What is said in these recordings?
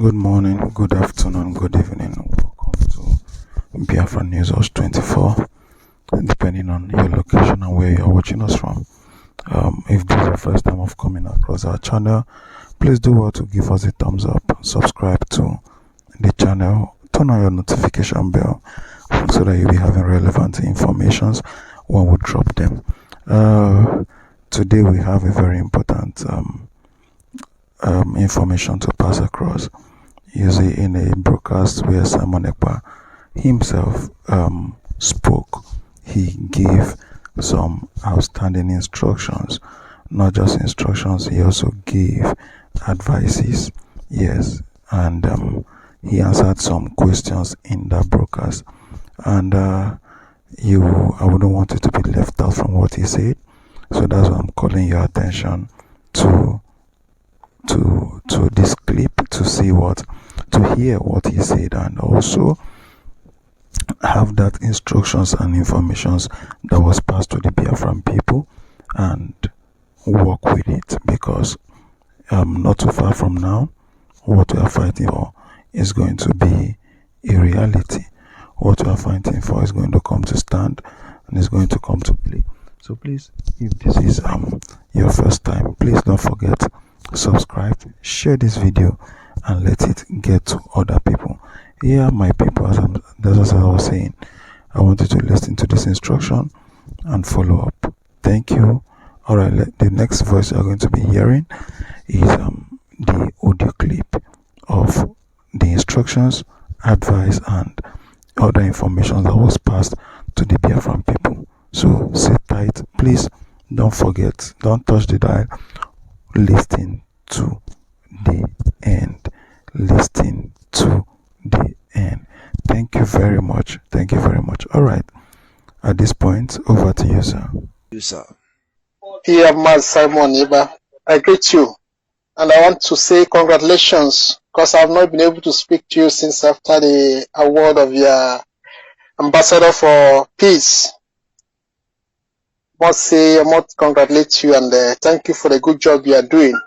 Good morning, good afternoon, good evening. Welcome to Biafra News House 24, depending on your location and where you are watching us from. If this is your first time of coming across our channel, please do well to give us a thumbs up, subscribe to the channel, turn on your notification bell so that you'll be having relevant informations when we drop them. Today we have a very important information to pass across. You see, in a broadcast where Simon Ekpa himself spoke, he gave some outstanding instructions. Not just instructions, he also gave advices. Yes, and he answered some questions in that broadcast. And I wouldn't want it to be left out from what he said. So that's why I'm calling your attention to this clip to hear what he said, and also have that instructions and informations that was passed to the Biafran people and work with it, because not too far from now, what we are fighting for is going to be a reality. What we are fighting for is going to come to stand and is going to come to play. So please, if this is your first time, please don't forget, subscribe, share this video, and let it get to other people. Yeah, my people, as I was saying, I want you to listen to this instruction and follow up. Thank you. All right, the next voice you're going to be hearing is the audio clip of the instructions, advice, and other information that was passed to the Biafran people. So sit tight, please. Don't forget, don't touch the dial. Listen to the end. Listen to the end. Thank you very much. Thank you very much. All right. At this point, over to you, sir. Dear Mas Simon Iba, I greet you, and I want to say congratulations, because I've not been able to speak to you since after the award of your Ambassador for Peace. I must congratulate you and thank you for the good job you are doing.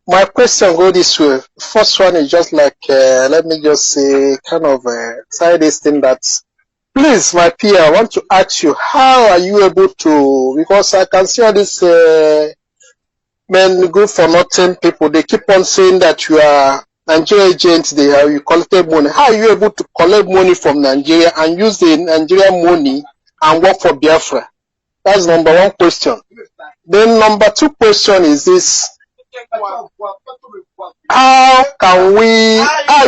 My question goes this way. First one is just like, let me just say, kind of say this thing that, please, my peer, I want to ask you, how are you able to, because I can see all these men good for nothing people, they keep on saying that you are Nigerian agents, you collected money. How are you able to collect money from Nigeria and use the Nigerian money and work for Biafra? That's number one question. Then number two question is this: how are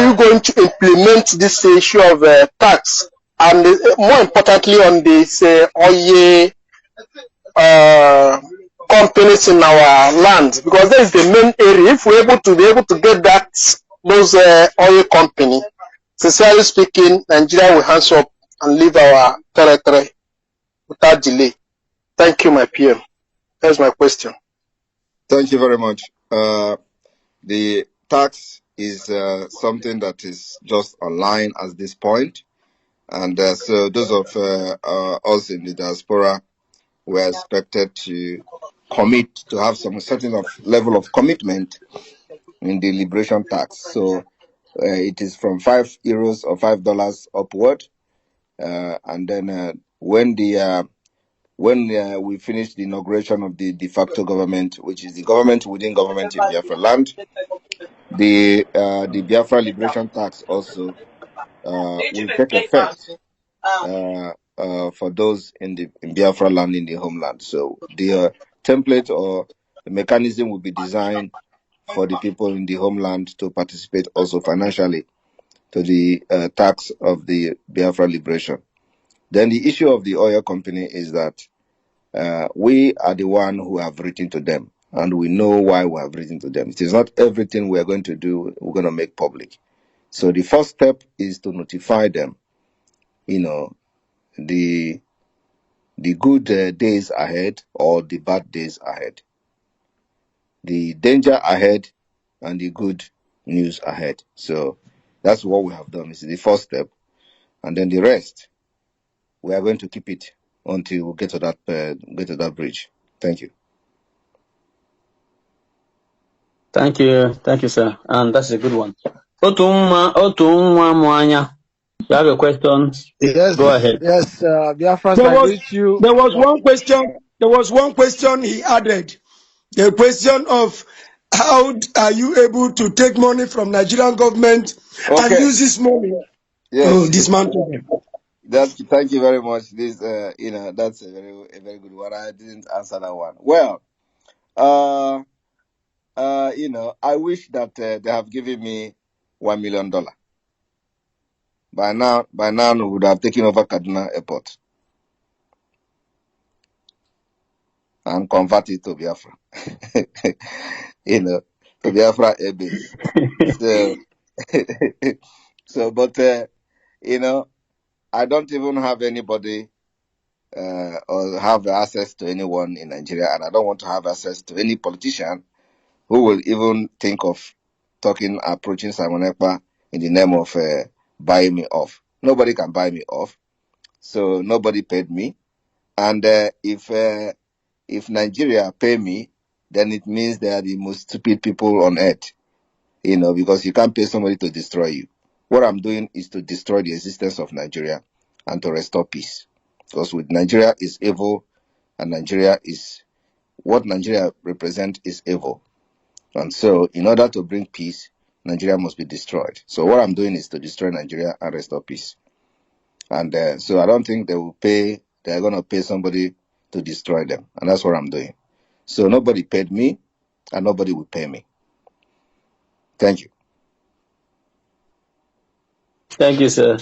you going to implement this issue of tax, and more importantly on this oil companies in our land, because that is the main area. If we're able to get those oil company, sincerely speaking, Nigeria will hands up and leave our territory without delay. Thank you, my PM. That's my question. Thank you very much. The tax is something that is just online at this point, and so those of us in the diaspora were expected to commit to have some certain level of commitment in the liberation tax. So it is from €5 or $5 upward, and then when we finish the inauguration of the de facto government, which is the government within government in Biafra land, the Biafra liberation tax also will take effect for those in Biafra land, in the homeland. So the template or the mechanism will be designed for the people in the homeland to participate also financially to the tax of the Biafra liberation. Then the issue of the oil company is that we are the one who have written to them, and we know why we have written to them. It is not everything we are going to do we're going to make public. So the first step is to notify them, the good days ahead or the bad days ahead, the danger ahead and the good news ahead. So that's what we have done. It's the first step, and then the rest we are going to keep it until we get to that bridge. Thank you. Thank you, sir. And that's a good one. Otunwa Mwanya, you have a question? Yes, Go ahead. yes, Biafras, There I was greet you. there was one question. There was one question he added. The question of how are you able to take money from Nigerian government and Okay. use this money to Yes. dismantle them? Thank you very much. This, that's a very good one. I didn't answer that one. Well, I wish that they have given me $1 million. By now, we would have taken over Kaduna Airport and convert it to Biafra. To Biafra Air Base. But I don't even have anybody or have access to anyone in Nigeria, and I don't want to have access to any politician who will even think of approaching Simon Ekpa in the name of buying me off. Nobody can buy me off, so nobody paid me. And if Nigeria pay me, then it means they are the most stupid people on earth, because you can't pay somebody to destroy you. What I'm doing is to destroy the existence of Nigeria and to restore peace. Because with Nigeria is evil, and what Nigeria represents is evil. And so, in order to bring peace, Nigeria must be destroyed. So what I'm doing is to destroy Nigeria and restore peace. And so I don't think they're going to pay somebody to destroy them. And that's what I'm doing. So nobody paid me, and nobody will pay me. Thank you. Thank you, sir.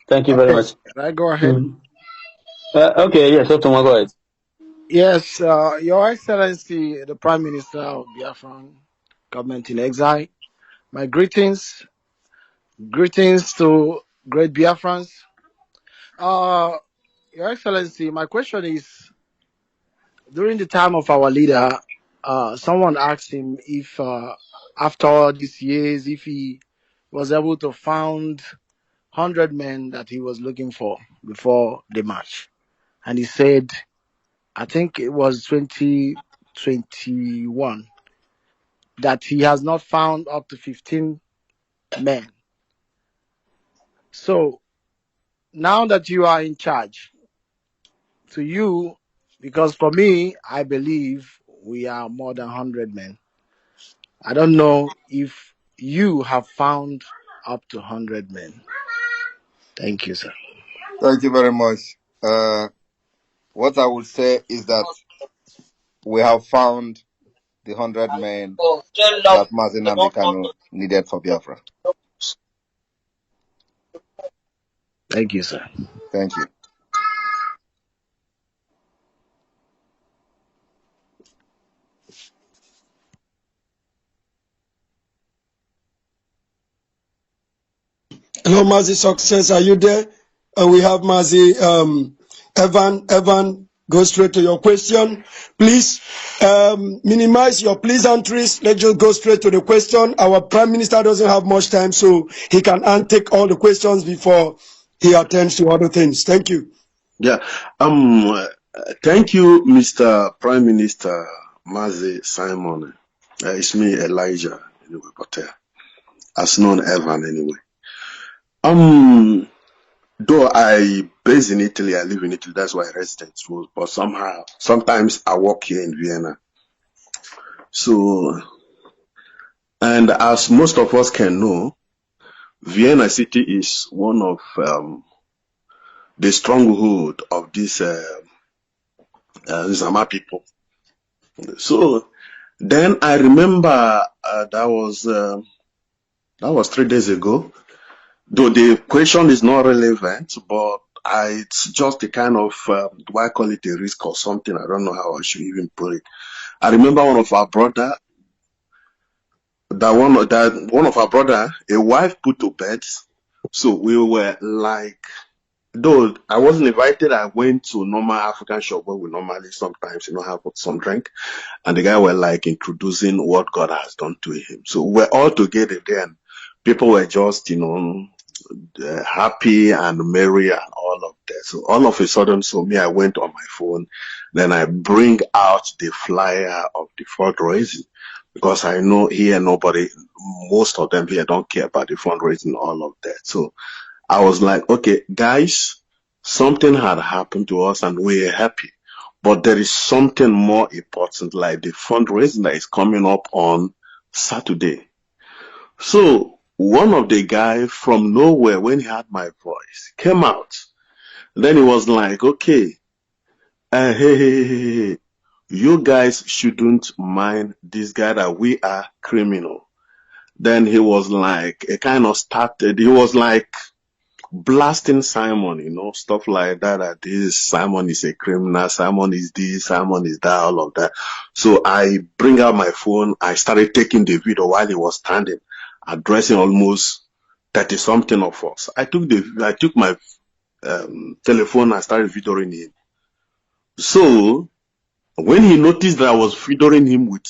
Thank you very Okay, much. can I go ahead? Okay, yes, Otunwa, go ahead. Yes, Your Excellency, the Prime Minister of Biafran government in exile. My greetings to great Biafrans. Your Excellency, my question is: during the time of our leader, someone asked him if, after all these years, if he was able to found 100 men that he was looking for before the march, and he said, I think it was 2021, that he has not found up to 15 men. So now that you are in charge, to you, because for me, I believe we are more than 100 men. I don't know if you have found up to 100 men. Thank you, sir. Thank you very much. What I would say is that we have found the 100 men that Mazi Nnamdi Kanu needed for Biafra. Thank you, sir. Thank you. Hello, Mazi Success, are you there? We have Mazi Evan, go straight to your question. Please minimize your pleasantries. Let's just go straight to the question. Our Prime Minister doesn't have much time, so he can take all the questions before he attends to other things. Thank you. Yeah. Thank you, Mr. Prime Minister Mazi Simon. It's me, Elijah, anyway, but as known Evan anyway. Though I based in Italy, I live in Italy, that's why I resident. But sometimes I work here in Vienna. So, and as most of us can know, Vienna city is one of the stronghold of these Zama people. So then I remember that was 3 days ago. Though the question is not relevant, but it's just a kind of do I call it a risk or something? I don't know how I should even put it. I remember one of our brother, one of our brother, a wife put to bed. So we were like, though I wasn't invited, I went to normal African shop where we normally sometimes have some drink, and the guy were like introducing what God has done to him. So we're all together there, and people were just happy and merry and all of that. So all of a sudden, so me, I went on my phone, then I bring out the flyer of the fundraising. because I know here most of them here don't care about the fundraising, all of that. So I was like, okay, guys, something had happened to us and we're happy. But there is something more important, like the fundraising that is coming up on Saturday. So one of the guys from nowhere, when he heard my voice, came out. Then he was like, okay, hey, you guys shouldn't mind this guy that we are criminal. Then he was like, he was like blasting Simon, stuff like that, that this Simon is a criminal, Simon is this, Simon is that, all of that. So I bring out my phone, I started taking the video while he was standing, addressing almost 30 something of us. I took my telephone and started videoing him. So when he noticed that I was videoing him with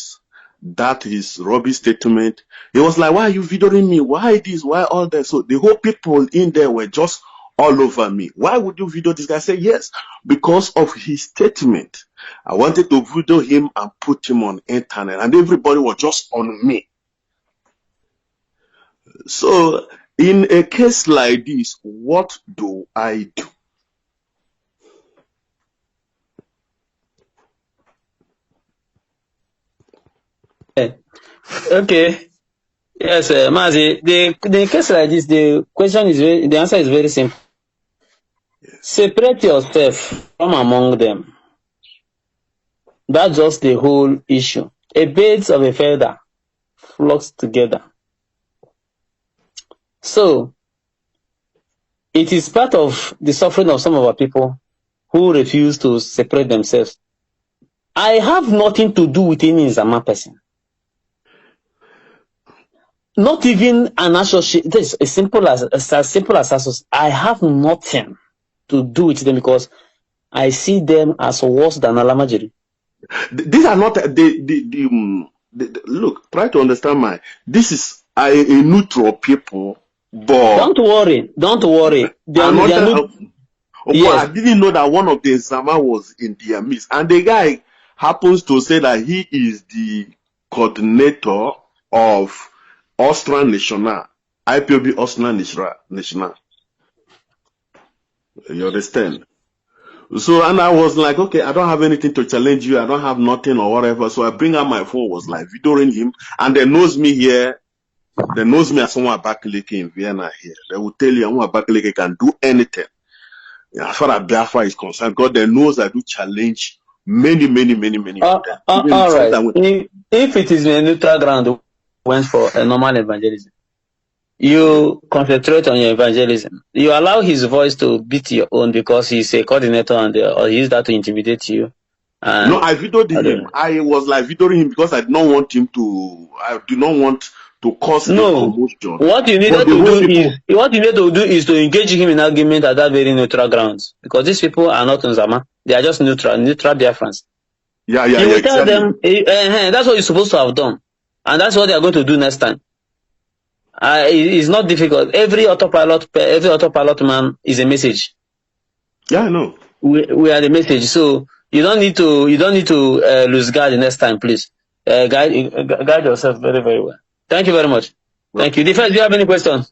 that his rubbish statement, he was like, why are you videoing me? Why this? Why all that? So the whole people in there were just all over me. Why would you video this guy? I said, yes, because of his statement. I wanted to video him and put him on internet, and everybody was just on me. So in a case like this, what do I do? Okay. Yes, Mazi, the case like this, the answer is very simple. Separate yourself from among them. That's just the whole issue. A birds of a feather flocks together. So, it is part of the suffering of some of our people who refuse to separate themselves. I have nothing to do with any Nzama person. Not even an associate. This is as simple as associate. I have nothing to do with them because I see them as worse than Alamajiri. These are not look, try to understand this is a neutral people, but don't worry. Yes. I didn't know that one of the Nzama was in their midst, and the guy happens to say that he is the coordinator of Austrian National, IPOB Austrian National. You understand? So, and I was like, okay, I don't have anything to challenge you. I don't have nothing or whatever. So I bring out my phone, was like videoing him, and they knows me here. They knows me as someone Abakaliki in Vienna here. They will tell you someone Abakaliki can do anything. As far as Biafra is concerned, God they knows I do challenge many of them. All right. If it is a neutral ground, went for a normal evangelism. You concentrate on your evangelism. You allow his voice to beat your own because he's a coordinator and or he used that to intimidate you. No, I videoed him. I was like videoing him because I did not want him to. I do not want to cause commotion. What you needed to do is to engage him in argument at that very neutral grounds because these people are not Nzama. They are just neutral Biafrans. Yeah, you will tell them that's what you're supposed to have done, and that's what they are going to do next time. It's not difficult. Every autopilot man is a message. Yeah, I know. We are the message. So you don't need to lose guard the next time, please. Guide yourself very, very well. Thank you very much. Thank you. Defense, do you have any questions?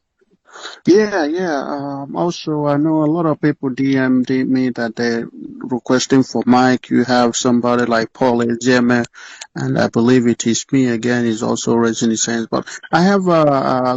Yeah. Also, I know a lot of people DM'd me that they're requesting for Mike. You have somebody like Paul Ejeme, and I believe it is me again. He's also raising his hands. But I have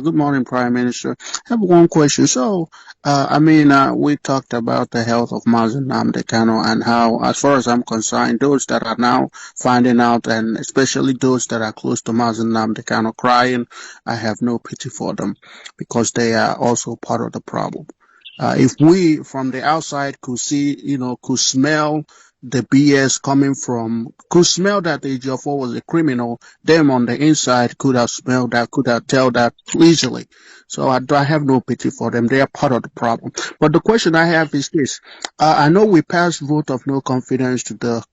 good morning, Prime Minister. I have one question. So, we talked about the health of Mazen Nnamdi Kanu and how, as far as I'm concerned, those that are now finding out, and especially those that are close to Mazen Nnamdi Kanu crying, I have no pity for them because they are also part of the problem. If we from the outside could see, could smell the BS coming from, could smell that the Ejiofor was a criminal, them on the inside could have smelled that, could have tell that easily. So I have no pity for them. They are part of the problem. But the question I have is this. I know we passed vote of no confidence to the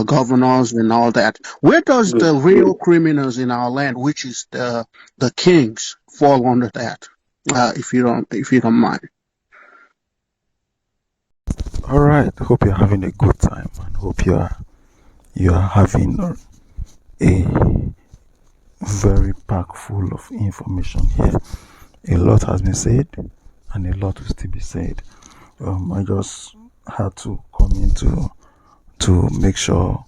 governors and all that. Where does the real criminals in our land, which is the kings, fall under that? If you don't mind. All right. Hope you're having a good time and hope you are having very packed full of information here. A lot has been said, and a lot will still be said. I just had to come in to make sure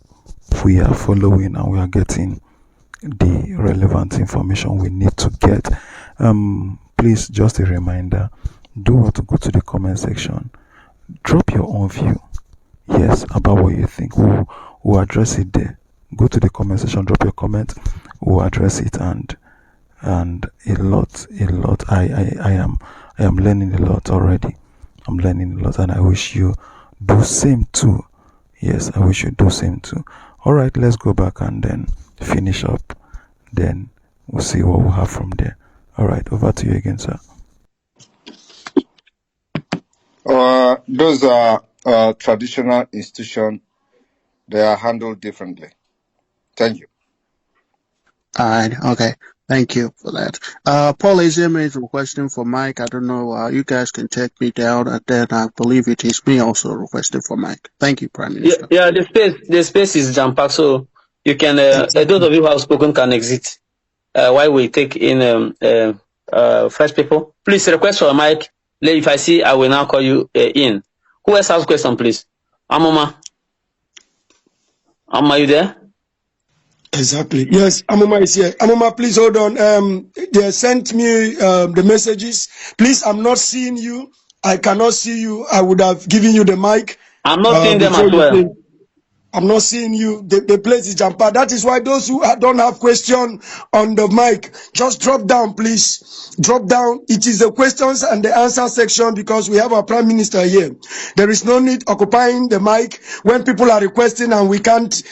we are following and we are getting the relevant information we need to get. Please, just a reminder, do want to go to the comment section, drop your own view, yes, about what you think. We'll address it there. Go to the comment section, drop your comment, we'll address it. And a lot I am learning a lot already. I'm learning a lot, and I wish you do same too. Yes, I wish you do same too. All right, let's go back and then finish up. Then we'll see what we'll have from there. All right, over to you again, sir. Those are traditional institutions. They are handled differently. Thank you. Alright, okay. Thank you for that. Paul Ezema is requesting for Mike. I don't know, you guys can take me down, and then I believe it is me also requesting for Mike. Thank you, Prime Minister. Yeah, the space is jam packed, so you can those of you who have spoken can exit while we take in fresh people. Please request for a mic. If I see, I will now call you in. Who else has question, please? Amoma, you there? Exactly. Yes, Amuma is here. Amuma, please hold on. They sent me the messages. Please, I'm not seeing you. I cannot see you. I would have given you the mic. I'm not seeing them before as you well. came. I'm not seeing you. The place is jam-packed. That is why those who don't have question on the mic, just drop down, please. Drop down. It is the questions and the answer section because we have our Prime Minister here. There is no need occupying the mic when people are requesting and we can't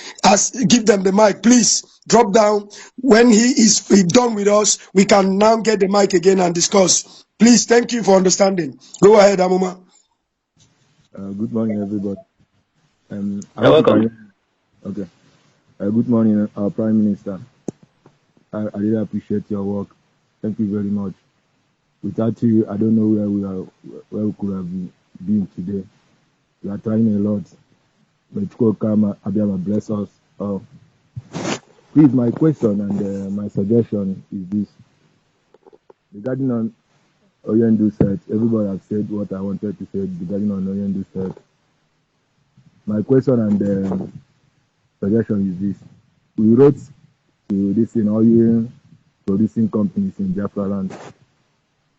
give them the mic. Please drop down. When he is done with us, we can now get the mic again and discuss. Please, thank you for understanding. Go ahead, Amuma. Good morning, everybody. I You're hope welcome. you can. Okay. Good morning, our Prime Minister. I really appreciate your work. Thank you very much. Without you, I don't know where we could have been today. We are trying a lot. But Kama Abiyama bless us all. Please, my question and my suggestion is this. Regarding on Oyendu said, everybody has said what I wanted to say regarding on Oyendu said. My question and suggestion is this. We wrote to this in oil producing companies in Biafra land.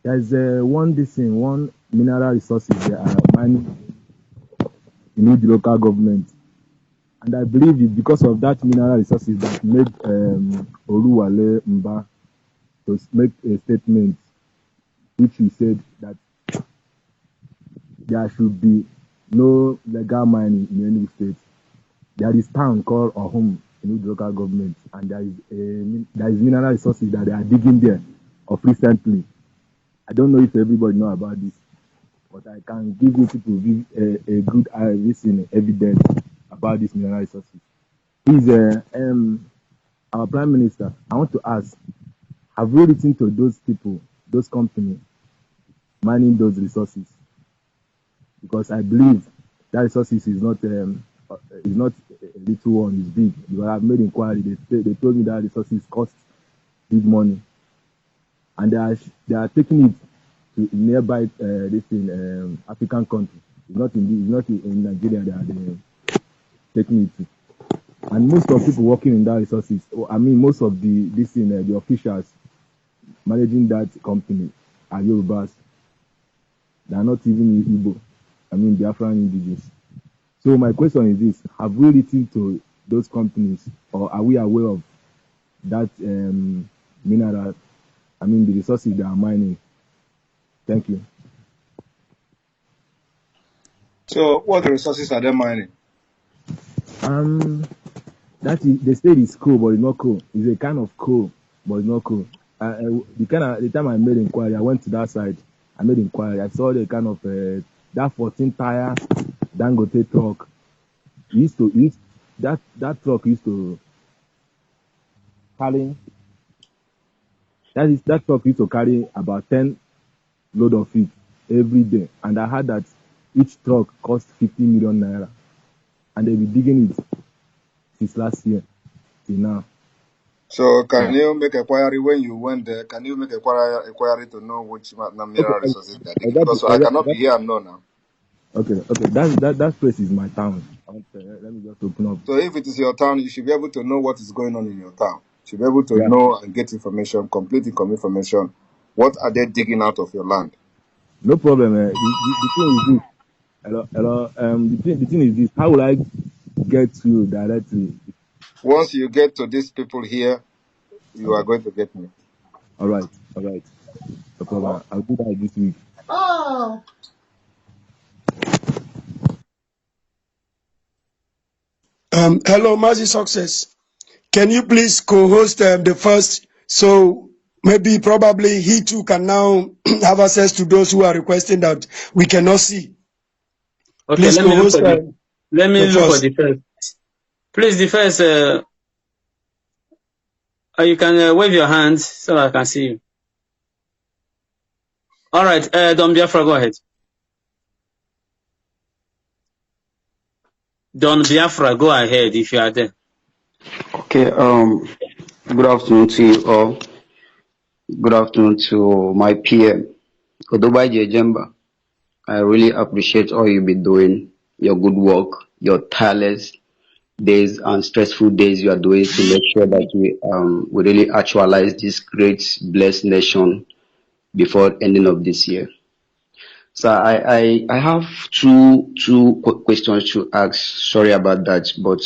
There's one mineral resources they are mining in the local government. And I believe it's because of that mineral resources that made Oluwale Mba to make a statement which he said that there should be no legal mining in any state. There is town called Ohum in the local government, and there is mineral resources that they are digging there of recently. I don't know if everybody know about this, but I can give you people a good evidence about these mineral resources. Please, our Prime Minister, I want to ask, have you written to those people, those companies, mining those resources? Because I believe that resources is not a little one, it's big. Because I've made inquiry, they told me that resources cost big money, and they are taking it to nearby African countries. It's not in Nigeria they are taking it to. And most of people working in that resources, most of the officials managing that company are Yorubas. They are not even Igbo. Biafran indigenous. So my question is this: have we written to those companies, or are we aware of that mineral? The resources they are mining. Thank you. So, what resources are they mining? They say it's coal, but it's not coal. It's a kind of coal, but it's not coal. The time I made inquiry, I went to that side. I made inquiry. I saw the kind of that 14 tire Dangote truck. That truck used to carry. That truck used to carry about 10 load of it every day, and I heard that each truck cost 50 million naira, and they be digging it since last year till now. So can you make a query when you went there? Can you make a query to know which Okay, mineral resources they are digging? exactly, Because I cannot be here and know now. okay. That place is my town. Let me just open up. So if it is your town, you should be able to know what is going on in your town. You should be able to Yeah, know and get information, complete information. What are they digging out of your land? no problem. The thing is this. Hello. The thing is this. How will I get to you directly? Once you get to these people here, you are Okay. going to get me. All right. No problem. I'll do that this week. Hello, Mazi Success. Can you please co-host the first? So maybe probably he too can now have access to those who are requesting that we cannot see. Okay, Please let me look co-host for the first. the first. Please, the first. You can wave your hands so I can see you. All right, Don Biafra, go ahead. Don Biafra, go ahead if you are there. Okay, good afternoon to you all. Good afternoon to my PM, Odobai Jemba. I really appreciate all you've been doing, your good work, your tireless days and stressful days you are doing to make sure that we really actualize this great blessed nation before ending of this year. So I have two questions to ask. Sorry about that, but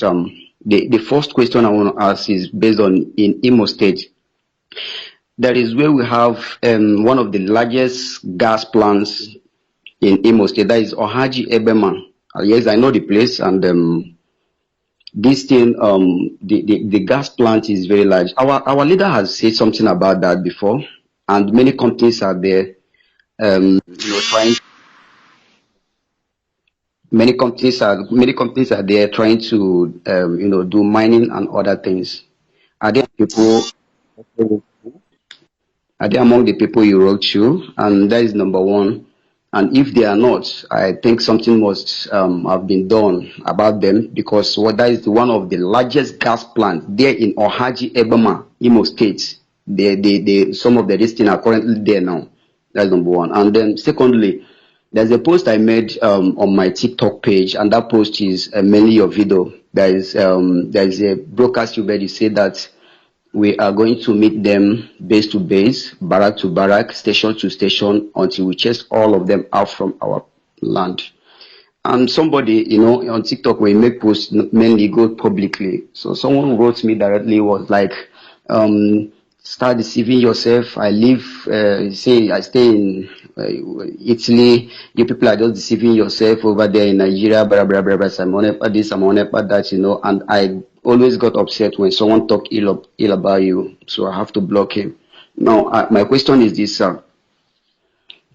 the first question I want to ask is based on in Imo State. That is where we have one of the largest gas plants in Imo State. That is Ohaji Ebema. Yes, I know the place, and this thing, the gas plant is very large. Our leader has said something about that before, and many companies are there, trying. Many companies are there trying to, do mining and other things. Are there people? Are they among the people you wrote to? And that is number one. And if they are not, I think something must have been done about them, because that is one of the largest gas plants there in Ohaji Ebama, Imo State. Some of the listing are currently there now. That's number one. And then secondly, there's a post I made on my TikTok page, and that post is mainly your video. There is a broadcast you made. You say that we are going to meet them base to base, barrack to barrack, station to station, until we chase all of them out from our land. And somebody, on TikTok, when you make posts, mainly go publicly. So someone wrote me directly, was like, start deceiving yourself. I live, I stay in Italy. You people are just deceiving yourself over there in Nigeria, blah, blah, blah, blah. I'm on this, I'm on that, and I always got upset when someone talk ill about you. So I have to block him. Now, my question is this, sir.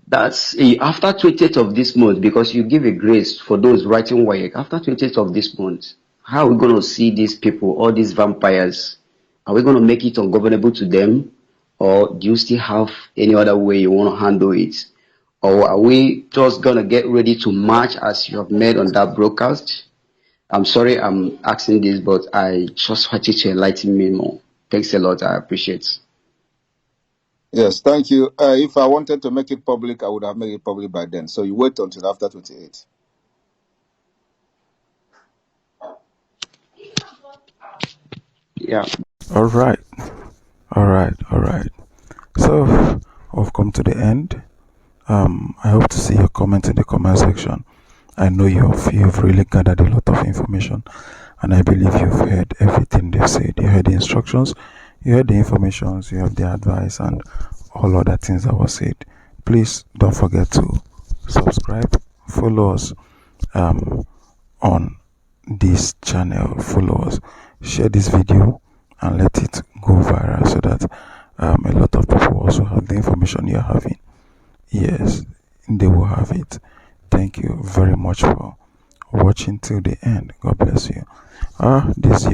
That's after 20th of this month, because you give a grace for those writing work. After 20th of this month, how are we going to see these people, all these vampires? Are we going to make it ungovernable to them? Or do you still have any other way you want to handle it? Or are we just going to get ready to march as you have made on that broadcast? I'm sorry I'm asking this, but I just want you to enlighten me more. Thanks a lot. I appreciate it. Yes, thank you. If I wanted to make it public, I would have made it public by then. So you wait until after 28. Yeah. All right. So we've come to the end. I hope to see your comment in the comment section. I know you've really gathered a lot of information, and I believe you've heard everything they've said. You heard the instructions, you heard the informations, you have the advice, and all other things that were said. Please don't forget to subscribe, follow us on this channel, follow us, share this video, and let it go viral so that a lot of people also have the information you're having. Yes, they will have it. Thank you very much for watching till the end. God bless you. This is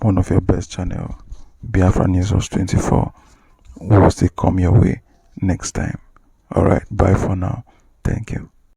one of your best channel, Biafra News 24. Will still come your way next time. All right, bye for now. Thank you.